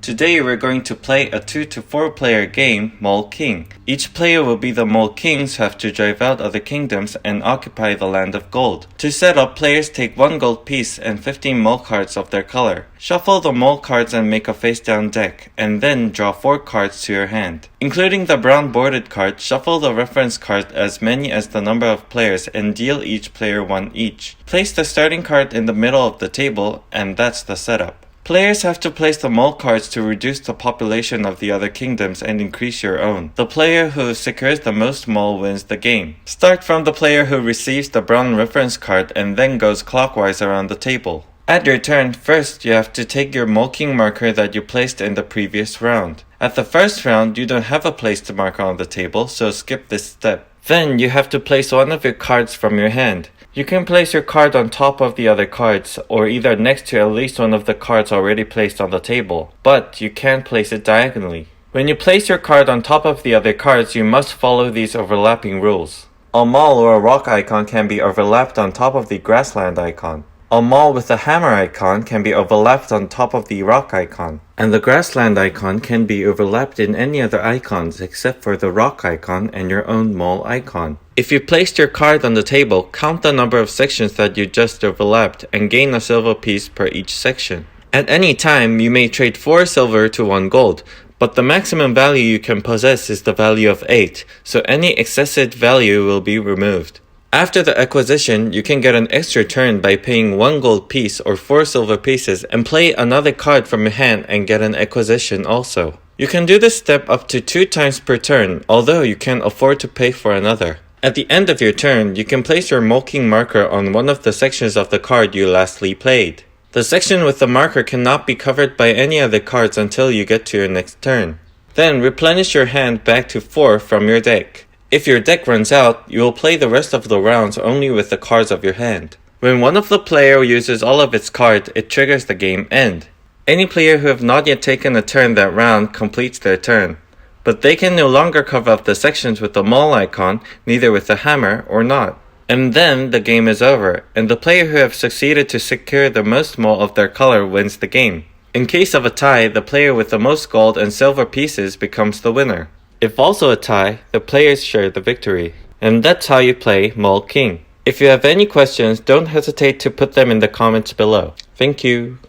Today we're going to play a 2 to 4 player game, Mole King. Each player will be the Mole Kings who have to drive out other kingdoms and occupy the land of gold. To set up, players take 1 gold piece and 15 mole cards of their color. Shuffle the mole cards and make a face down deck, and then draw 4 cards to your hand. Including the brown boarded card, shuffle the reference card as many as the number of players and deal each player 1 each. Place the starting card in the middle of the table, and that's the setup. Players have to place the mole cards to reduce the population of the other kingdoms and increase your own. The player who secures the most mole wins the game. Start from the player who receives the brown reference card and then goes clockwise around the table. At your turn, first you have to take your Mole King marker that you placed in the previous round. At the first round, you don't have a placed marker on the table, so skip this step. Then you have to place one of your cards from your hand. You can place your card on top of the other cards, or either next to at least one of the cards already placed on the table, but you can't place it diagonally. When you place your card on top of the other cards, you must follow these overlapping rules. A mall or a rock icon can be overlapped on top of the grassland icon. A mall with a hammer icon can be overlapped on top of the rock icon. And the grassland icon can be overlapped in any other icons except for the rock icon and your own mole icon. If you placed your card on the table, count the number of sections that you just overlapped and gain a silver piece per each section. At any time, you may trade 4 silver to 1 gold, but the maximum value you can possess is the value of 8, so any excessive value will be removed. After the acquisition, you can get an extra turn by paying 1 gold piece or 4 silver pieces and play another card from your hand and get an acquisition also. You can do this step up to 2 times per turn, although you can afford to pay for another. At the end of your turn, you can place your Mole King marker on one of the sections of the card you lastly played. The section with the marker cannot be covered by any other cards until you get to your next turn. Then replenish your hand back to 4 from your deck. If your deck runs out, you will play the rest of the rounds only with the cards of your hand. When one of the player uses all of its cards, it triggers the game end. Any player who have not yet taken a turn that round completes their turn. But they can no longer cover up the sections with the mole icon, neither with the hammer or not. And then the game is over, and the player who have succeeded to secure the most mole of their color wins the game. In case of a tie, the player with the most gold and silver pieces becomes the winner. If also a tie, the players share the victory. And that's how you play Mole King. If you have any questions, don't hesitate to put them in the comments below. Thank you.